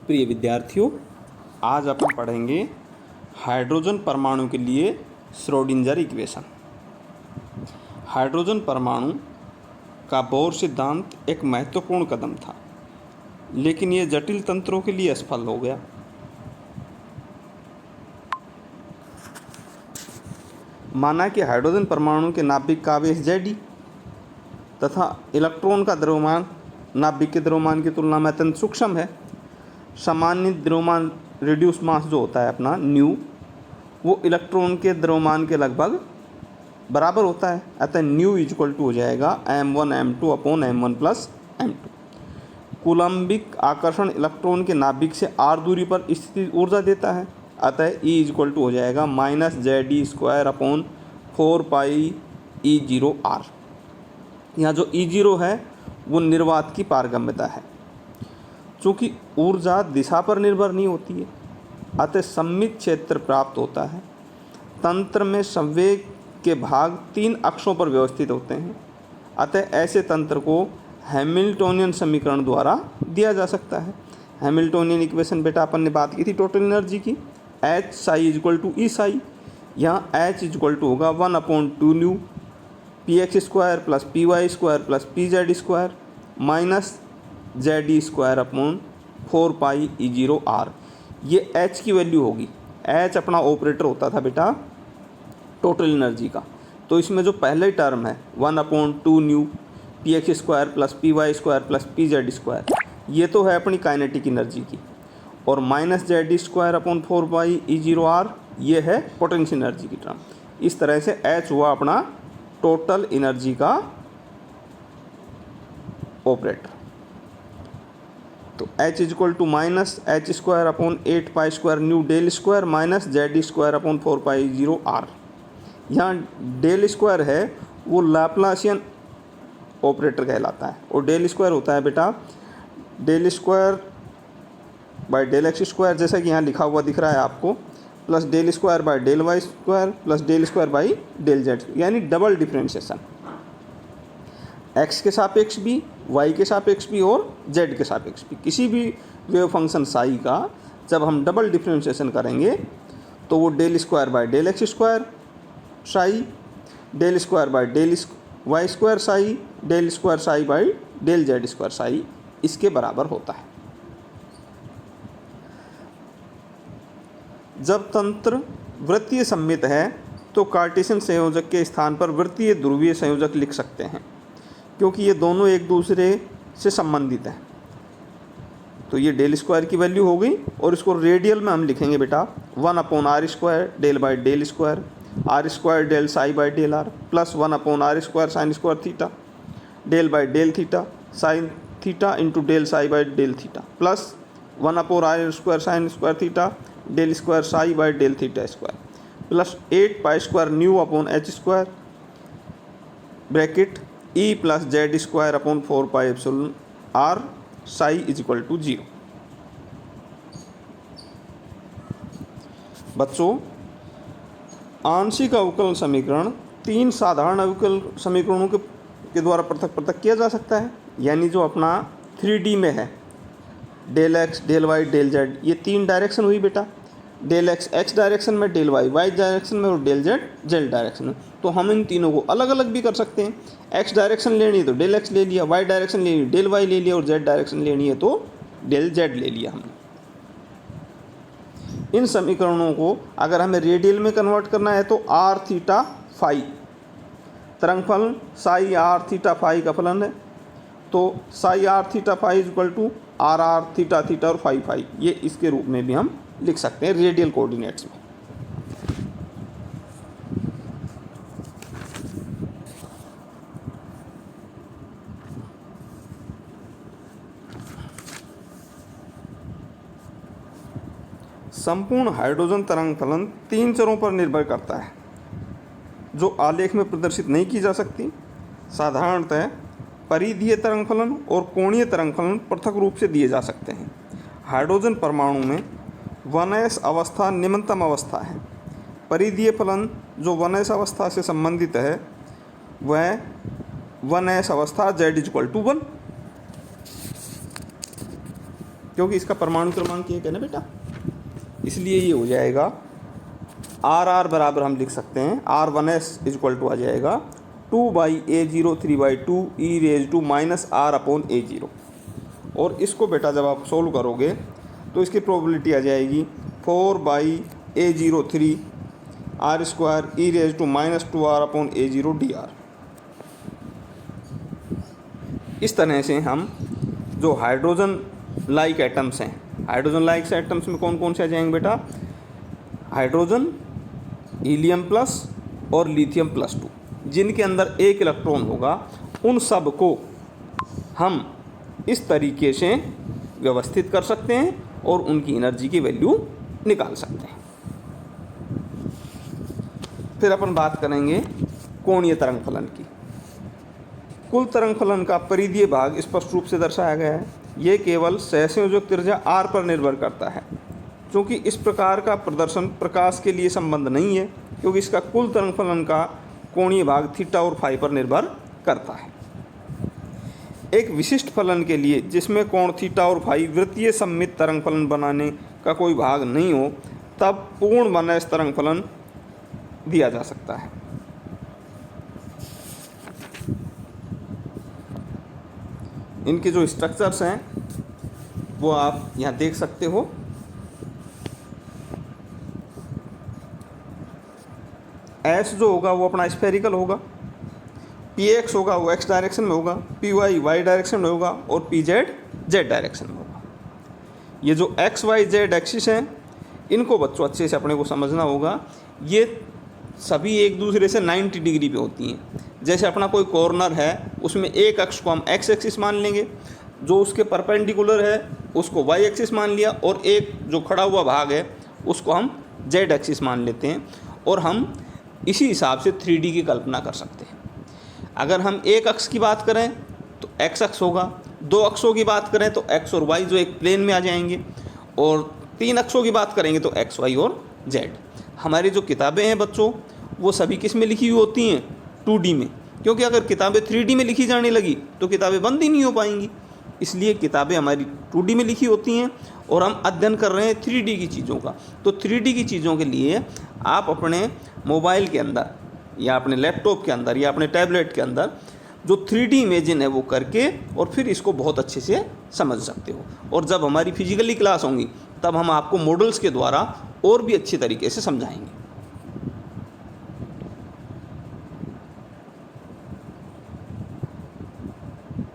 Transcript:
प्रिय विद्यार्थियों, आज अपन पढ़ेंगे हाइड्रोजन परमाणु के लिए श्रोडिंगर इक्वेशन। हाइड्रोजन परमाणु का बोर सिद्धांत एक महत्वपूर्ण कदम था, लेकिन यह जटिल तंत्रों के लिए असफल हो गया। माना कि हाइड्रोजन परमाणु के नाभिक का आवेश Ze तथा इलेक्ट्रॉन का द्रव्यमान नाभिक के द्रव्यमान की तुलना में अत्यंत सूक्ष्म है। सामान्य द्रव्यमान रिड्यूस मास जो होता है अपना न्यू, वो इलेक्ट्रॉन के द्रव्यमान के लगभग बराबर होता है। अतः न्यू इक्वल टू हो जाएगा m1 m2 upon m1 plus m2। Coulombic आकर्षण इलेक्ट्रॉन के नाभिक से r दूरी पर स्थित ऊर्जा देता है। अतः E इक्वल टू हो जाएगा -Ze² अपॉन 4πe0r। यहाँ जो E0 है वो निर्वात की पारगम्यता है। चूँकि ऊर्जा दिशा पर निर्भर नहीं होती है, अतः सममित क्षेत्र प्राप्त होता है। तंत्र में संवेग के भाग 3 अक्षों पर व्यवस्थित होते हैं। अतः ऐसे तंत्र को हैमिल्टोनियन समीकरण द्वारा दिया जा सकता है। हैमिल्टोनियन इक्वेशन बेटा अपन ने बात की थी टोटल एनर्जी की, H psi equal to E psi। यहाँ H इक्वल टू होगा 1/2 mu px² plus py² plus pz² minus Ze² upon 4πe0r। ये H की वैल्यू होगी। H अपना ऑपरेटर होता था बेटा टोटल एनर्जी का। तो इसमें जो पहले टर्म है 1/2 mu px² plus py² plus pz², ये तो है अपनी काइनेटिक एनर्जी की, और माइनस Ze² अपॉन 4πe0r ये है पोटेंशियल एनर्जी की टर्म। इस तरह से H हुआ अपना टोटल एनर्जी का ऑपरेटर। तो H equal to minus H² upon 8π² nu डेल² माइनस Ze² अपॉन 4πe0r। यहाँ डेल² है वो लैप्लासियन ऑपरेटर कहलाता है, और डेल² होता है बेटा डेल² बाई डेल x², जैसा कि यहाँ लिखा हुआ दिख रहा है आपको, प्लस डेल² बाई डेल y² प्लस डेल² बाई डेल z, यानी डबल डिफ्रेंशिएशन x के सापेक्ष भी, y के सापेक्ष भी और z के सापेक्ष भी। किसी भी वेव फंक्शन साई का जब हम डबल डिफ्रेंशिएशन करेंगे तो वो डेल² बाई डेल x² साई, डेल² बाई डेल y² साई, डेल² psi by del z² psi इसके बराबर होता है। जब तंत्र वृत्तीय सममित है तो कार्टेशियन संयोजक के स्थान पर वृत्तीय ध्रुवीय संयोजक लिख सकते हैं, क्योंकि ये दोनों एक दूसरे से संबंधित हैं। तो ये डेल² की वैल्यू हो गई, और इसको रेडियल में हम लिखेंगे बेटा 1/r² del by del square r² del psi by del r plus 1/r² साइन² theta del by del theta sine theta into del psi by del theta plus 1/r² साइन² थीटा डेल² psi by del theta square plus 8π² nu upon h² bracket E plus Z² upon 4πε0r psi is equal to 0। बच्चों, आंशिक अवकल समीकरण 3 साधारण अवकल समीकरणों के द्वारा पृथक पृथक किया जा सकता है। यानी जो अपना 3D में है del x del y del z, ये 3 डायरेक्शन हुई बेटा। डेल x x डायरेक्शन में, डेल y y डायरेक्शन में और डेल z z डायरेक्शन में। तो हम इन तीनों को अलग अलग भी कर सकते हैं। x डायरेक्शन लेनी है तो डेल x ले लिया, y डायरेक्शन लेनी है डेल y ले लिया, और z डायरेक्शन लेनी है तो डेल z ले लिया हमने। इन समीकरणों को अगर हमें रेडियल में कन्वर्ट करना है तो r थीटा फाई तरंग फलन साई r थीटा फाई का फलन है। तो psi r theta phi is equal to r r theta theta और फाई फाई, ये इसके रूप में भी हम लिख सकते हैं रेडियल कोऑर्डिनेट्स में। संपूर्ण हाइड्रोजन तरंग फलन 3 चरों पर निर्भर करता है, जो आलेख में प्रदर्शित नहीं की जा सकती। साधारणतः परिधीय तरंग फलन और कोणीय तरंग फलन पृथक रूप से दिए जा सकते हैं। हाइड्रोजन परमाणु में 1s अवस्था निम्नतम अवस्था है। परिधीय फलन जो 1s अवस्था से संबंधित है वह 1s अवस्था Z = 1। क्योंकि इसका परमाणु क्रमांक 1 है ना बेटा, इसलिए ये हो जाएगा RR बराबर हम लिख सकते हैं R1s इक्वल टू आ जाएगा 2/A0 3/2 e⁻⁻R/A0। और इसको बेटा जब आप सोल्व करोगे तो इसकी प्रोबेबिलिटी आ जाएगी 4/A0 3 R² e⁻²R/A0 dr। इस तरह से हम जो हाइड्रोजन लाइक एटम्स हैं, हाइड्रोजन लाइक एटम्स में कौन कौन से आ जाएंगे बेटा, हाइड्रोजन, हीलियम प्लस और लिथियम +2, जिनके अंदर एक इलेक्ट्रॉन होगा, उन सब को हम इस तरीके से व्यवस्थित कर सकते हैं और उनकी एनर्जी की वैल्यू निकाल सकते हैं। फिर अपन बात करेंगे कोणीय तरंग फलन की। कुल तरंग फलन का परिधीय भाग स्पष्ट रूप से दर्शाया गया है। ये केवल सहसंयोजक त्रिज्या r पर निर्भर करता है, क्योंकि इस प्रकार का प्रदर्शन प्रकाश के लिए संबंध नहीं है, क्योंकि इसका कुल तरंग फलन का कोणीय भाग थीटा और फाई पर निर्भर करता है। एक विशिष्ट फलन के लिए जिसमें कोण थीटा और फाई वृत्तीय सममित तरंग फलन बनाने का कोई भाग नहीं हो, तब पूर्ण वन S तरंग फलन दिया जा सकता है। इनके जो स्ट्रक्चर्स हैं वो आप यहाँ देख सकते हो। S जो होगा वो अपना स्फेरिकल होगा, Px होगा वो x डायरेक्शन में होगा, Py y डायरेक्शन में होगा और Pz z डायरेक्शन में होगा। ये जो x y z एक्सिस हैं, इनको बच्चों अच्छे से अपने को समझना होगा। ये सभी एक दूसरे से 90 डिग्री पे होती हैं। जैसे अपना कोई कॉर्नर है, उसमें एक अक्ष को हम x एक्सिस मान लेंगे, जो उसके परपेंडिकुलर है उसको y एक्सिस मान लिया, और एक जो खड़ा हुआ भाग है उसको हम z एक्सिस मान लेते हैं, और हम इसी हिसाब से 3D की कल्पना कर सकते हैं। अगर हम एक अक्ष की बात करें तो x अक्ष होगा, दो अक्षों की बात करें तो x और y जो एक प्लेन में आ जाएंगे, और तीन अक्षों की बात करेंगे तो x y और z। हमारी जो किताबें हैं बच्चों वो सभी किस में लिखी हुई होती हैं, 2D में, क्योंकि अगर किताबें 3D में लिखी जाने लगी तो किताबें बंद ही नहीं हो पाएंगी। इसलिए किताबें हमारी 2D में लिखी होती हैं और हम अध्ययन कर रहे हैं 3D की चीज़ों का। तो 3D की चीज़ों के लिए आप अपने मोबाइल के अंदर या अपने लैपटॉप के अंदर या अपने टैबलेट के अंदर जो 3D इमेजिन है वो करके और फिर इसको बहुत अच्छे से समझ सकते हो। और जब हमारी फिजिकली क्लास होंगी तब हम आपको मॉडल्स के द्वारा और भी अच्छे तरीके से समझाएंगे।